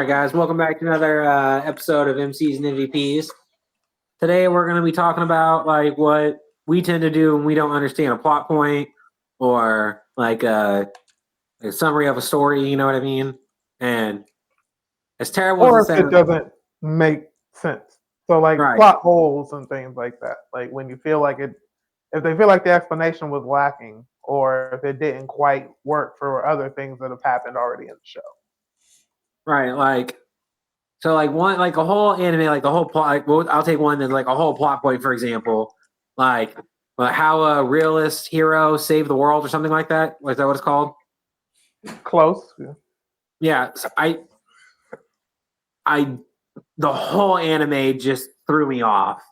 right, guys, welcome back to another episode of MCs and MVPs. Today, we're going to be talking about like what we tend to do when we don't understand a plot point or like a summary of a story. You know what I mean? And as terrible Or as it if it sounds, doesn't make sense. So like right? plot holes and things like that. Like when you feel like if they feel like the explanation was lacking, or if it didn't quite work for other things that have happened already in the show. Right, like so, like one, like a whole anime, like a whole plot. Like, well, I'll take one that's like a whole plot point, for example, like how a realist hero saved the world or something like that. Is that what it's called? Close. Yeah. Yeah, so the whole anime just threw me off.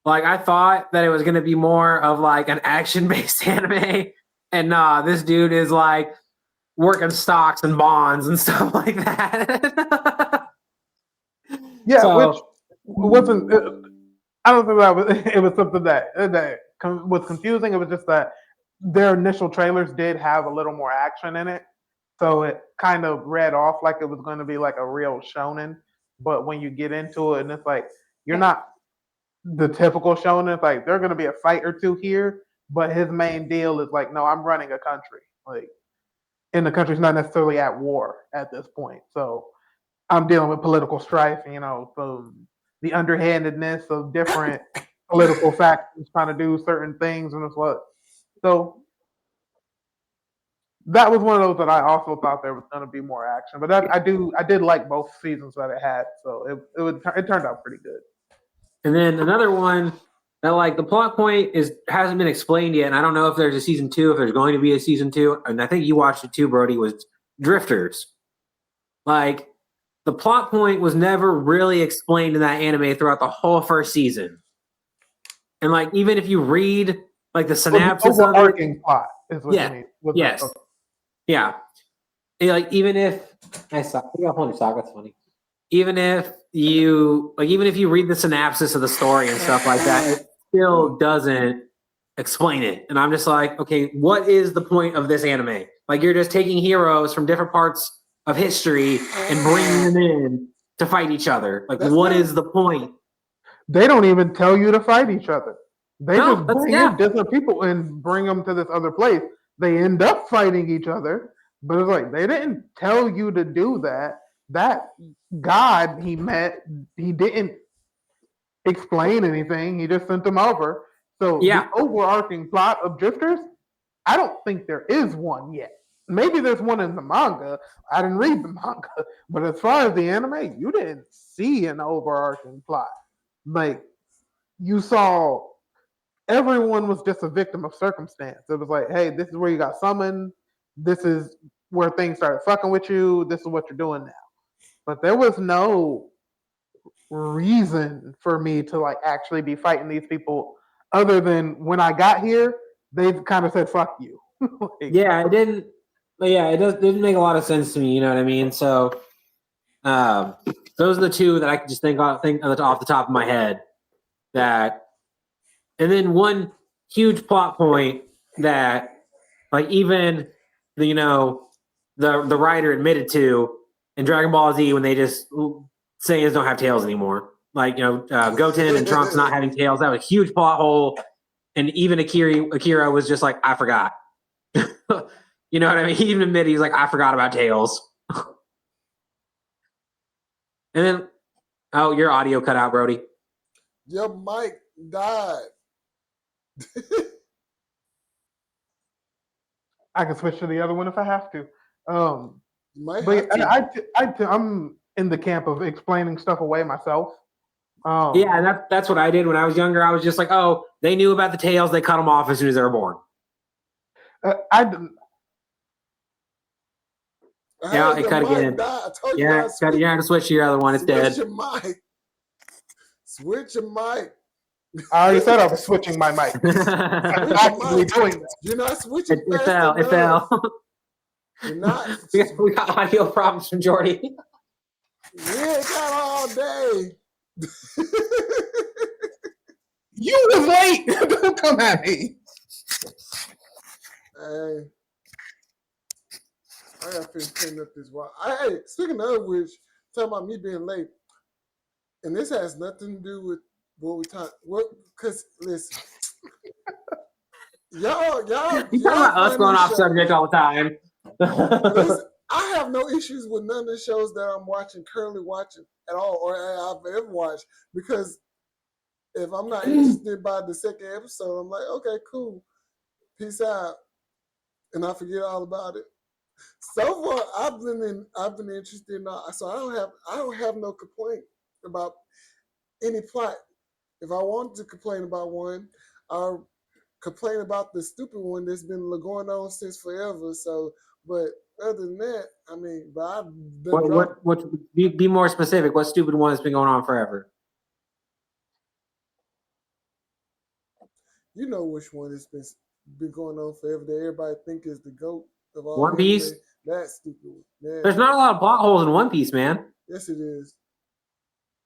Like I thought that it was gonna be more of like an action-based anime, and nah, this dude is like working stocks and bonds and stuff like that. Yeah, which So wasn't. I don't think that was. It was something that was confusing. It was just that their initial trailers did have a little more action in it, so it kind of read off like it was going to be like a real shonen. But when you get into it, and it's like you're not the typical shonen. It's like there's going to be a fight or two here, but his main deal is like, no, I'm running a country. Like, and the country's not necessarily at war at this point, so I'm dealing with political strife. The underhandedness of different political factions trying to do certain things, and it's what. So that was one of those that I also thought there was going to be more action, but I did like both seasons that it had, so it turned out pretty good. and then another one that like the plot point hasn't been explained yet, and I don't know if there's a season 2, if there's going to be a season 2, and I think you watched it too, Brody. Was Drifters. Like the plot point was never really explained in that anime throughout the whole first season. And like even if you read like the synopsis the of it, overarching plot is what you mean. Yes. Okay. Yeah. Like even if I got plenty of stock, that's funny. Even if you read the synopsis of the story and stuff like that, it still doesn't explain it. And I'm just like, okay, what is the point of this anime? Like you're just taking heroes from different parts of history and bringing them in to fight each other. Like, what is the point? They don't even tell you to fight each other. They just bring in different people and bring them to this other place. They end up fighting each other, but it's like they didn't tell you to do that. That God he met, he didn't explain anything. He just sent them over. So the overarching plot of Drifters, I don't think there is one yet. Maybe there's one in the manga. I didn't read the manga, but as far as the anime, you didn't see an overarching plot. Like you saw, everyone was just a victim of circumstance. It was like, hey, this is where you got summoned. This is where things started fucking with you. This is what you're doing now. But there was no reason for me to like actually be fighting these people other than when I got here, they've kind of said, fuck you. It didn't. But yeah, didn't make a lot of sense to me. You know what I mean? So, those are the two that I can just think off the top of my head. That, and then one huge plot point that, like, even the writer admitted to in Dragon Ball Z when they just Saiyans don't have tails anymore. Like Goten and Trunks not having tails. That was a huge plot hole. And even Akira was just like, I forgot. You know what I mean? He even admitted he's like, I forgot about tails. And then, oh, your audio cut out, Brody. Your mic died. I can switch to the other one if I have to. I'm in the camp of explaining stuff away myself. Yeah, that's what I did when I was younger. I was just like, oh, they knew about the tails. They cut them off as soon as they were born. Yeah, it cut again. Yeah, you had to switch to your other one. It's dead. Switch your mic. Switch your mic. I already said I was switching my mic. I'm actively doing that. You're not switching. It fell. You're not. We got audio problems from Jordy. Yeah, it got all day. You was late. Don't come at me. Hey, I gotta finish cleaning up this wall. Hey, speaking of which, talking about me being late, and this has nothing to do with what we talk. What? Because listen, y'all, You talking about us find going these off shows- subject all the time. Listen, I have no issues with none of the shows that I'm currently watching at all, or I've ever watched, because if I'm not interested by the second episode, I'm like, okay, cool, peace out, and I forget all about it. So far, I've been interested in all, so I don't have no complaint about any plot. If I wanted to complain about one, I'll complain about the stupid one that's been going on since forever. So, but other than that, I mean, but I've done what be more specific? What stupid one has been going on forever? you know which one has been going on forever that everybody think is the GOAT of all One Piece? anime. That stupid one. Yeah. There's not a lot of plot holes in One Piece, man. Yes, it is.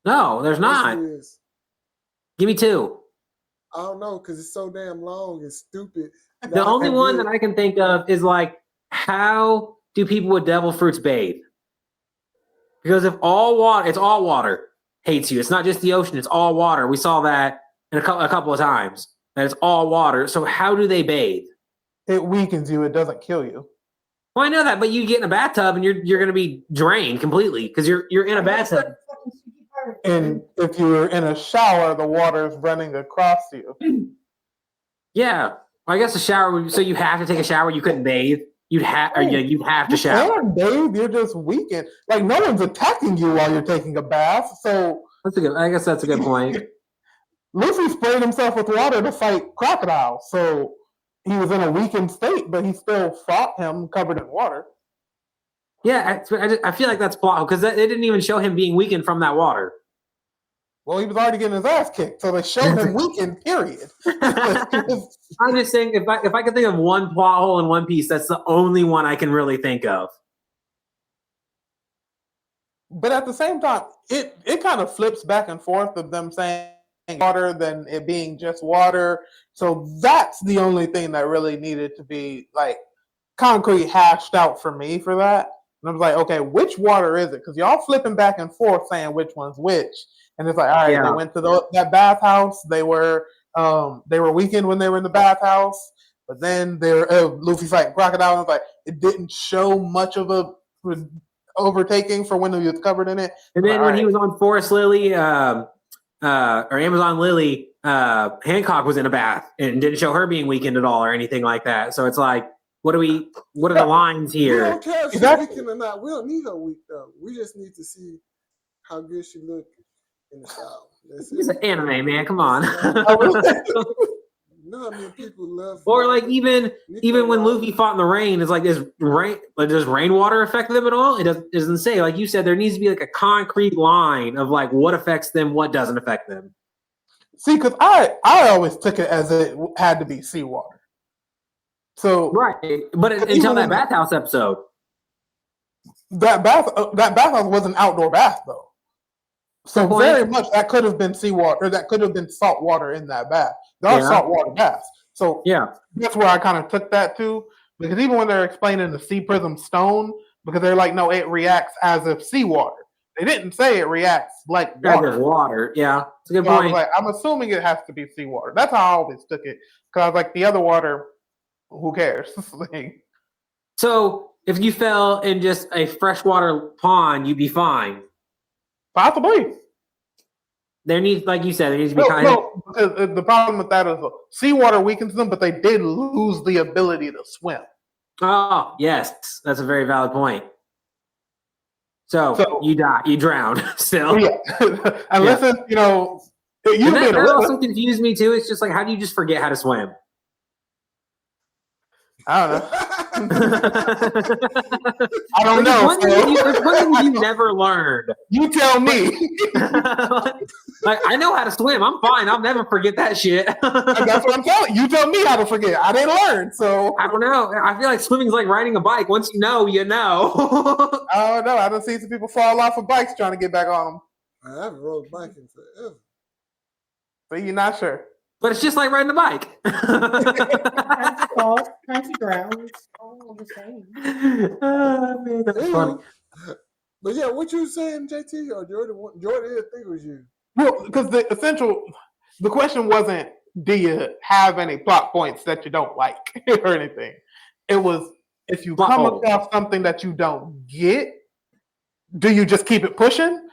No, there's not. Yes, it is. Give me two. I don't know because it's so damn long and stupid. The only one that I can think of is like, how do people with devil fruits bathe? Because if all water, it's all water hates you. It's not just the ocean; it's all water. We saw that in a couple of times. That it's all water. So how do they bathe? It weakens you. It doesn't kill you. Well, I know that, but you get in a bathtub and you're going to be drained completely because you're in a bathtub. And if you're in a shower, the water is running across you. Yeah, I guess a shower. So you have to take a shower. You couldn't bathe. You'd have to shower. And bathe, you're just weakened. Like no one's attacking you while you're taking a bath. So I guess that's a good point. Luffy sprayed himself with water to fight crocodiles. So he was in a weakened state, but he still fought him covered in water. Yeah, I feel like that's plot because they didn't even show him being weakened from that water. Well, he was already getting his ass kicked, so they showed him weakened. Period. I'm just saying, if I could think of one plot hole in One Piece, that's the only one I can really think of. But at the same time, it kind of flips back and forth of them saying water than it being just water. So that's the only thing that really needed to be like concrete hashed out for me for that. And I was like, okay, which water is it? Because y'all flipping back and forth saying which one's which. And it's like, all right, Yeah. They went to that bathhouse. They were weakened when they were in the bathhouse. But then Luffy fighting crocodile. And it's like it didn't show much of a overtaking for when he was covered in it. And then when he was on Forest Lily, or Amazon Lily, Hancock was in a bath and didn't show her being weakened at all or anything like that. So it's like, what are the lines We here? don't care if she's weakened or not. We don't need her weak though. We just need to see how good she look in the shower. That's It's it. an anime, man. Come on. No, I mean people love. Or like even when Luffy fought in the rain, it's like does rainwater affect them at all? It doesn't say. Like you said, there needs to be like a concrete line of like what affects them, what doesn't affect them. See, because I always took it as it had to be seawater. So Right, but until that bathhouse episode, that bathhouse was an outdoor bath though. So very much that could have been seawater, or that could have been salt water in that bath. There are saltwater baths. So yeah, that's where I kind of took that to, because even when they're explaining the sea prism stone, because they're like, no, it reacts as if seawater. They didn't say it reacts like water. Water. Yeah, it's a good So I was point. like, I'm assuming it has to be seawater. That's how I always took it. Because I was like, the other water, who cares? Like, So if you fell in just a freshwater pond, you'd be fine. possibly. There needs, like you said, there needs to be kind of. No, because the problem with that is seawater weakens them, but they did lose the ability to swim. Oh yes, that's a very valid point. So you die, you drown still. Yeah, unless it's And that also confused me too. It's just like, how do you just forget how to swim? I don't know. I don't Like, know. It's one thing you never learned. You tell me. Like I know how to swim. I'm fine. I'll never forget that shit. That's what I'm telling you. You tell me how to forget. I didn't learn, so I don't know. I feel like swimming's like riding a bike. Once you know, you know. I don't know. I don't see some people fall off of bikes trying to get back on them. I haven't rode a bike in forever. So you're not sure. But it's just like riding a bike. Time to fall, time to drown. It's all the same. Oh, man, that's funny. But yeah, what you saying, JT or Jordan? Jordan, I think it was you. Well, because the question wasn't, do you have any plot points that you don't like or anything? It was, if you Plot come hole. across something that you don't get, do you just keep it pushing?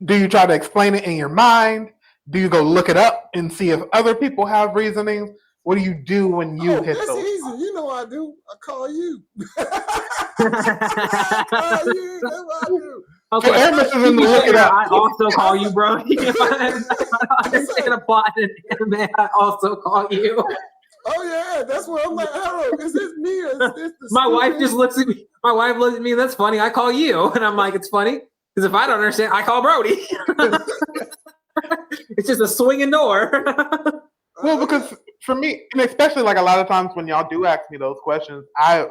Do you try to explain it in your mind? Do you go look it up and see if other people have reasonings? What do you do when you hit That's those? easy. You know what I do. I call you. I call you. That's what I do. Okay, So Aramis is in the to be look it fair, up. I also call you, bro. If I understand a plot in anime, I also call you. Oh yeah, that's what I'm like. Harold, is this me or is this the My wife stupid- just looks at me. My wife looks at me. That's funny. I call you, and I'm like, it's funny because if I don't understand, I call Brody. It's just a swinging door. Well, because for me, and especially like a lot of times when y'all do ask me those questions, I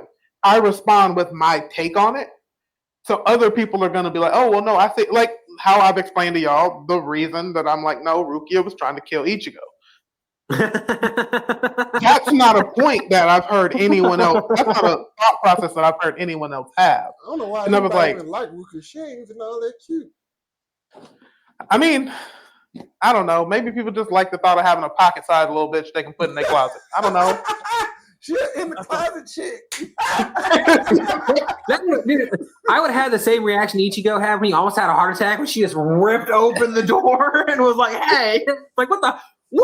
respond with my take on it. So other people are gonna be like, oh well, no, I think like how I've explained to y'all the reason that I'm like, no, Rukia was trying to kill Ichigo. That's not a point that I've heard anyone else. That's not a thought process that I've heard anyone else have. I don't know why And I was anybody like- even like Ruka. She ain't even all that cute. I mean, I don't know. Maybe people just like the thought of having a pocket-sized little bitch they can put in their closet. I don't know. She in the closet chick. Dude, I would have had the same reaction Ichigo had when he almost had a heart attack when she just ripped open the door and was like, "Hey, like what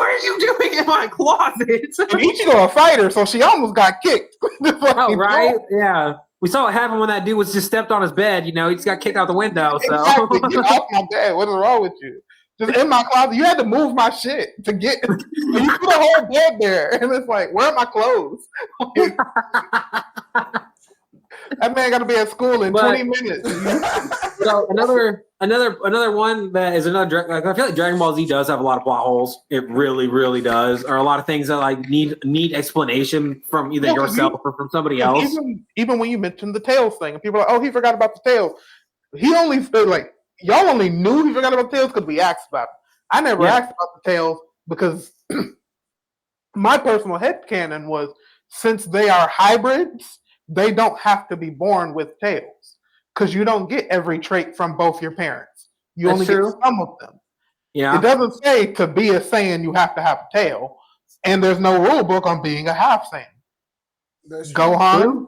are you doing in my closet?" And Ichigo a fighter, so she almost got kicked. Oh, right? Yeah. We saw what happened when that dude was just stepped on his bed. You know, he just got kicked out the window. So Exactly. Get off my bed. What is wrong with you? Just in my closet. You had to move my shit to get. You put a whole bed there, and it's like, where are my clothes? That man got to be at school in But- 20 minutes. So another one that is another. Like, I feel like Dragon Ball Z does have a lot of plot holes. It really, really does. Or a lot of things that like need explanation from either Yeah, 'cause yourself or from somebody else. Even when you mentioned the Tails thing, and people are like, oh, he forgot about the Tails. He only like y'all only knew he forgot about the Tails because we asked about it. I never Yeah. asked about the Tails because my personal headcanon was since they are hybrids, they don't have to be born with tails because you don't get every trait from both your parents. You That's only true. get some of them. Yeah. It doesn't say to be a Saiyan you have to have a tail, and there's no rule book on being a half Saiyan. That's true. Gohan,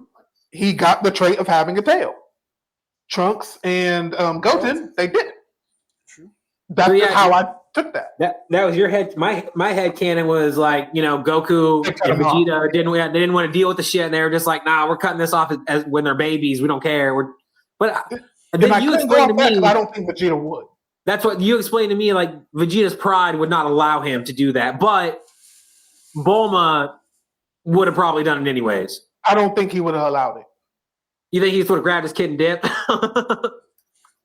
he got the trait of having a tail. Trunks and Goten, they didn't. True. That's So, yeah, just how I took that. That was your head. My head canon was like, you know, Goku They cut and him off. Vegeta they didn't want to deal with the shit, and they were just like, nah, we're cutting this off as when they're babies. We don't care. But And I then you couldn't go explained off to that 'cause me. I don't think Vegeta would. That's what you explained to me. Like Vegeta's pride would not allow him to do that, but Bulma would have probably done it anyways. I don't think he would have allowed it. You think he would have grabbed his kid and dipped?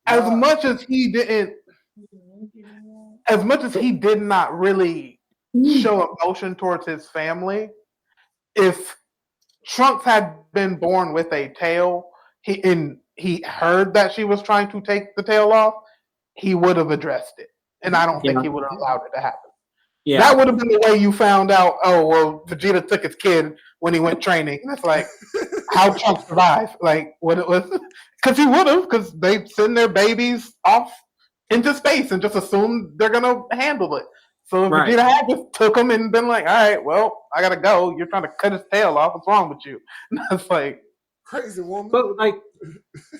As Nah. much as he didn't, as much as he did not really show emotion towards his family, if Trunks had been born with a tail, he heard that she was trying to take the tail off, he would have addressed it. And I don't think Yeah. he would have allowed it to happen. Yeah. That would have been the way you found out, oh, well, Vegeta took his kid when he went training. And it's like, how Trunks survived? Like, what it was? Because he would have, because they send their babies off into space and just assume they're going to handle it. So if Right. Vegeta had just took him and been like, all right, well, I got to go. You're trying to cut his tail off. What's wrong with you? And it's like, Crazy woman. But like,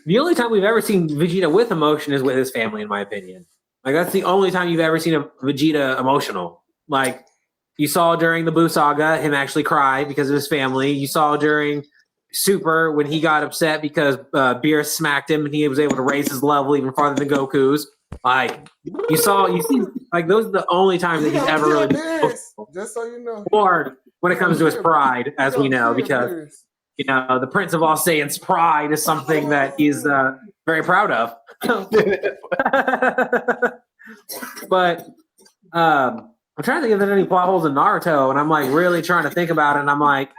the only time we've ever seen Vegeta with emotion is with his family, in my opinion. Like that's the only time you've ever seen a Vegeta emotional. Like you saw during the Buu saga, him actually cry because of his family. You saw during Super when he got upset because Beerus smacked him and he was able to raise his level even farther than Goku's. Like you see, like those are the only times that he's ever really been emotional. Just so you know. Or when it comes to his pride, as we know, because Beerus. you know the Prince of All Saiyans' pride is something that he's very proud of. But I'm trying to think if there's any plot holes in Naruto, and I'm like really trying to think about it, and I'm like,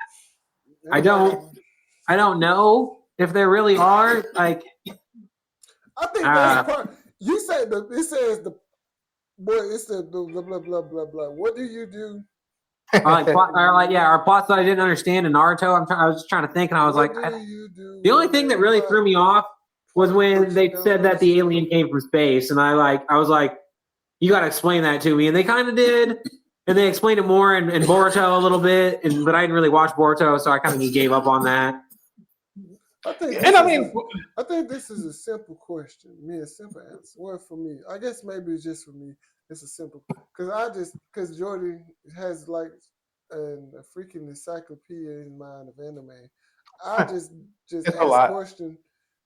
I don't know if there really are. Like, I think that's part. You said it says the boy. It said the blah blah blah blah blah. What do you do? our plots that I didn't understand in Naruto. I was just trying to think, and I was like, What do you do the only thing that really threw me off was when they said that the alien came from space, and I was like, you got to explain that to me, and they kind of did, and they explained it more in Boruto a little bit, but I didn't really watch Boruto, so I kind of just gave up on that. I think And I this mean, is I think this is a simple question. A simple answer. Well, for me, I guess maybe it's just for me. It's a simple because Jordy has like a freaking encyclopedia in mind of anime. I just it's a ask lot. question,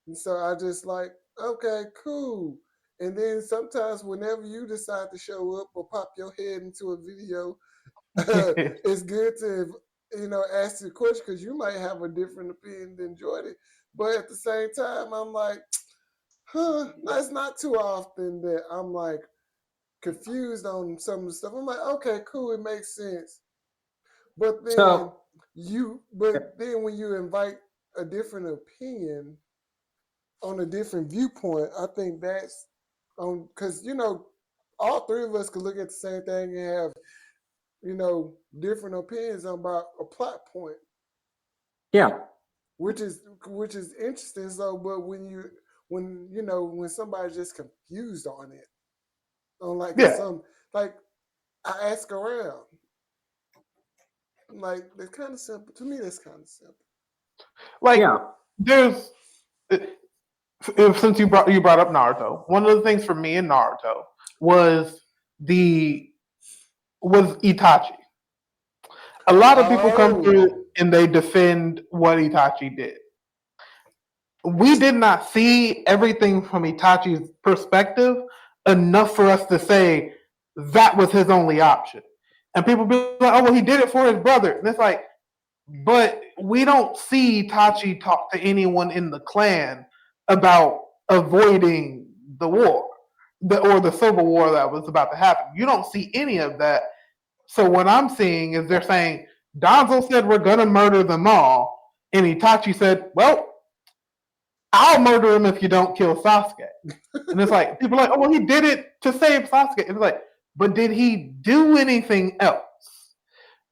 and so I just like, okay, cool. And then sometimes whenever you decide to show up or pop your head into a video, it's good to ask the question because you might have a different opinion than Jordy. But at the same time, I'm like, that's not too often that I'm like confused on some of the stuff. I'm like, okay, cool, it makes sense. But then So when you invite a different opinion on a different viewpoint, I think that's because all three of us could look at the same thing and have different opinions about a plot point, yeah, which is interesting. So, but when somebody's just confused on it, on like Yeah. some like I ask around, like that's kind of simple to me. That's kind of simple. Like yeah. there's since you brought up Naruto, one of the things for me in Naruto was Itachi. A lot of people come through and they defend what Itachi did. We did not see everything from Itachi's perspective enough for us to say that was his only option. And people be like, oh, well, he did it for his brother. And it's like, but we don't see Itachi talk to anyone in the clan about avoiding the war or the civil war that was about to happen. You don't see any of that. So what I'm seeing is they're saying, Danzo said we're going to murder them all. And Itachi said, well, I'll murder him if you don't kill Sasuke. And it's like, people are like, oh, well, he did it to save Sasuke. It's like, but did he do anything else?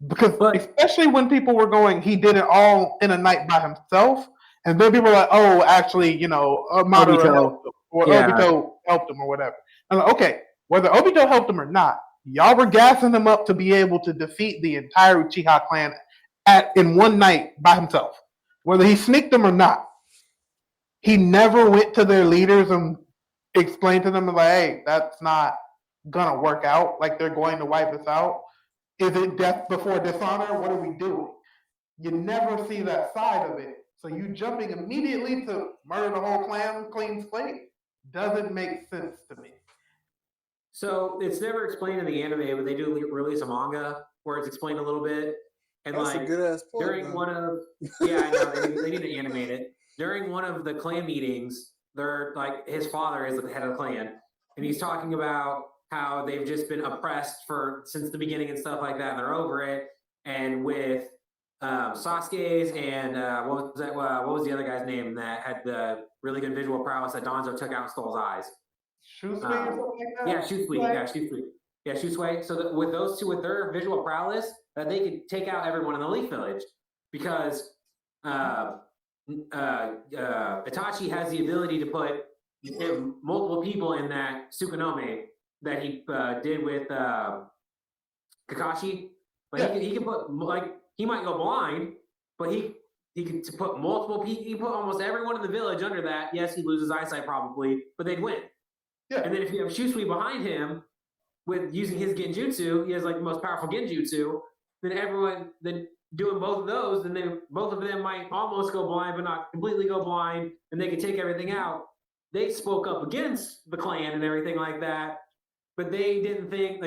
Because especially when people were going, he did it all in a night by himself. And then people were like, oh, actually, Madara helped him, or Obito helped him or whatever. I'm like, okay, whether Obito helped him or not, y'all were gassing him up to be able to defeat the entire Uchiha clan in one night by himself. Whether he sneaked them or not. He never went to their leaders and explained to them, like, hey, that's not going to work out. Like, they're going to wipe us out. Is it death before dishonor? What are we doing? You never see that side of it. So you jumping immediately to murder the whole clan, clean slate, doesn't make sense to me. So it's never explained in the anime, but they do release a manga where it's explained a little bit. And that's like a good ass point. During one of I know they need to animate it. During one of the clan meetings, they're like his father is the head of the clan, and he's talking about how they've just been oppressed since the beginning and stuff like that, and they're over it. And with Sasuke's and what was the other guy's name that had the really good visual prowess that Danzo took out and stole his eyes? Shusui or something like that? Yeah, Shusui. Yeah, Shusui. So with those two, with their visual prowess, that they could take out everyone in the Leaf Village, because Itachi has the ability to put multiple people in that Tsukunome that he did with Kakashi. But he can put, like, he might go blind, but he can put multiple people. He put almost everyone in the village under that. Yes, he loses eyesight probably, but they'd win. Yeah. And then if you have Shusui behind him with using his Genjutsu, he has like the most powerful Genjutsu. Then doing both of those, then both of them might almost go blind, but not completely go blind, and they could take everything out. They spoke up against the clan and everything like that, but they didn't think,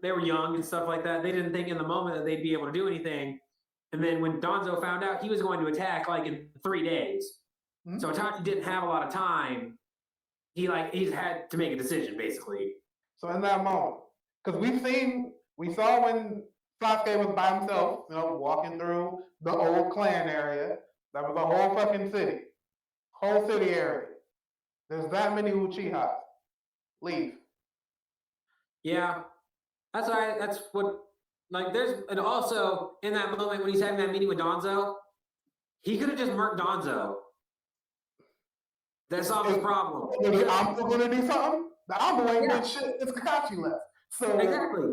they were young and stuff like that. They didn't think in the moment that they'd be able to do anything. And then when Danzo found out he was going to attack like in 3 days, so Itachi didn't have a lot of time. He had to make a decision basically. So in that moment, because we saw when Sasuke was by himself, walking through the old clan area. That was a whole fucking city. Whole city area. There's that many Uchihas. Leave. Yeah. That's what, and also in that moment when he's having that meeting with Danzo, he could have just murked Danzo. That solves the problem. If the Anbu gonna do something, the Anbu ain't Yeah. done shit. It's Kakashi left. So Exactly.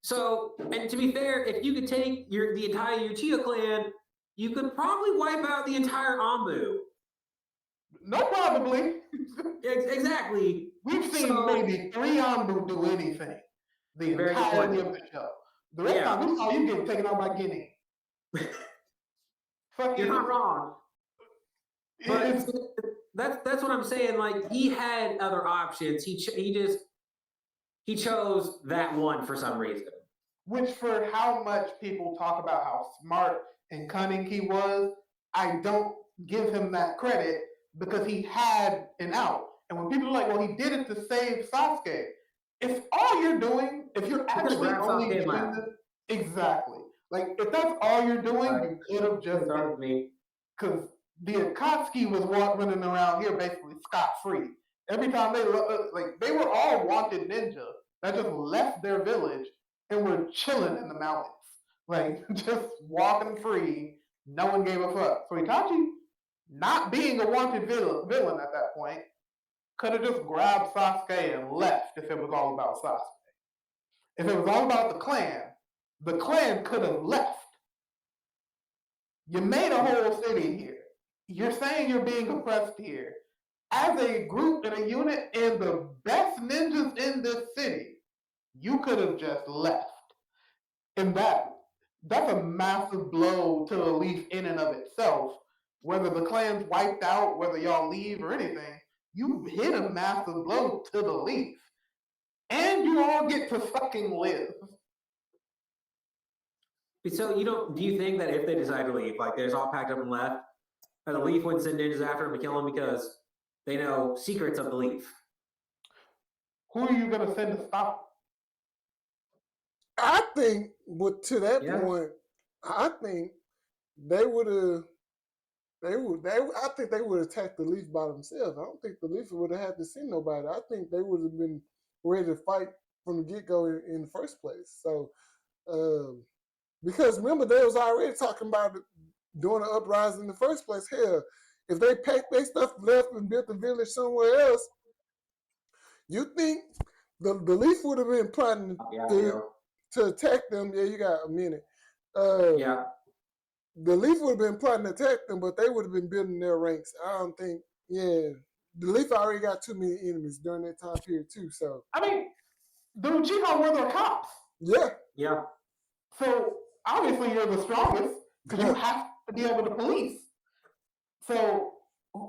So, and to be fair, if you could take the entire Uchiha clan, you could probably wipe out the entire Anbu. no, probably. Exactly. We've seen maybe 3 Anbu do anything the Very good entirety point. of the show. The rest of the time, we saw you getting taken out by Guinea. Fucking, You're not wrong. But it's, that's what I'm saying. Like, he had other options. He chose that one for some reason. which for how much people talk about how smart and cunning he was, I don't give him that credit because he had an out. And when people are like, well, he did it to save Sasuke, if all you're doing, if you're actually grab only Sasuke doing left. this, exactly. Like, if that's all you're doing, Right. you could have just Sorry been, with me. because the Akatsuki was running around here basically scot-free. Every time they were all wanted ninja that just left their village and were chilling in the mountains, like just walking free. No one gave a fuck. So Itachi, not being a wanted villain at that point, could have just grabbed Sasuke and left if it was all about Sasuke. If it was all about the clan could have left. You made a whole city here. You're saying you're being oppressed here. As a group and a unit and the best ninjas in this city, you could have just left. And that's a massive blow to the Leaf in and of itself. Whether the clan's wiped out, whether y'all leave or anything, you hit a massive blow to the Leaf. And you all get to fucking live. So do you think that if they decide to leave, like they're just all packed up and left, that the Leaf wouldn't send ninjas after them to kill them because they know secrets of the Leaf? Who are you gonna send to stop? I think, to that Yeah. point, I think they would have. I think they would have attacked the Leaf by themselves. I don't think the Leaf would have had to send nobody. I think they would have been ready to fight from the get go in the first place. So, because remember they was already talking about doing an uprising in the first place. Hell, if they packed their stuff, left, and built a village somewhere else, you think the Leaf would have been plotting to attack them? Yeah, you got a minute. Yeah. The Leaf would have been plotting to attack them, but they would have been building their ranks. I don't think, the Leaf already got too many enemies during that time period too. So I mean, the Uchiha were the cops. Yeah. So obviously you're the strongest because you have to be able to police. So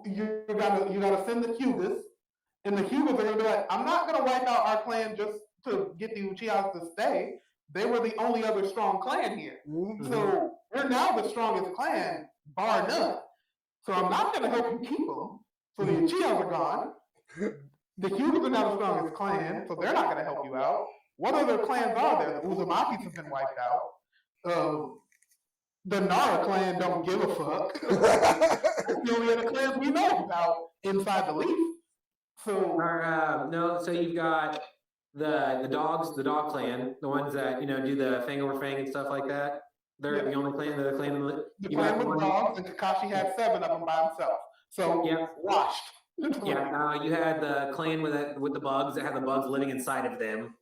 you gotta send the Hyugas, and the Hyugas are gonna be like, I'm not gonna wipe out our clan just to get the Uchihas to stay. They were the only other strong clan here. mhm. So we're now the strongest clan, bar none. So I'm not gonna help you keep them. So the Uchihas are gone. The Hyugas are now the strongest clan, so they're not gonna help you out. What other clans are there? The Uzumakis have been wiped out. The Nara clan don't give a fuck. It's the only other clans we know about inside the Leaf. So No, so you've got the dog clan, the ones that do the fang over fang and stuff like that. They're the only clan. They're the clan. the You got clan with one- dogs, and Kakashi had 7 of them by himself. So Yeah. washed. Yeah, you had the clan with the bugs that had the bugs living inside of them.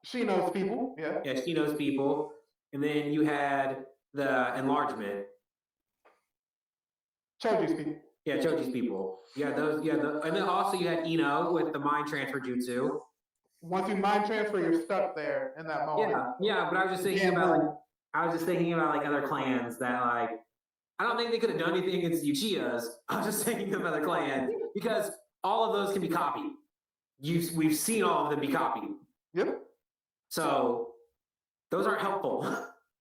She knows people. Yeah. Yeah, she knows people. And then you had the enlargement. Choji's people. Yeah, Choji's people. You had those. And then also you had Ino with the mind transfer jutsu. Once you mind transfer, you're stuck there in that moment. Yeah. But I was just thinking about other clans that I don't think they could have done anything against the Uchihas. I was just thinking of other clans because all of those can be copied. We've seen all of them be copied. Yep. So those aren't helpful.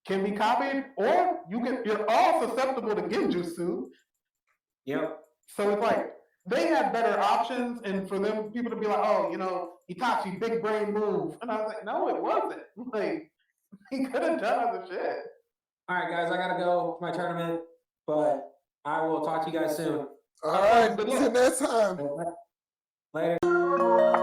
Can be copied, or you're all susceptible to genjutsu. Yep. So it's like they had better options, and for them people to be like, oh, Itachi, big brain move, and I was like, no, it wasn't. Like he could have done other shit. All right, guys, I gotta go to my tournament, but I will talk to you guys soon. All right, until next time. Later.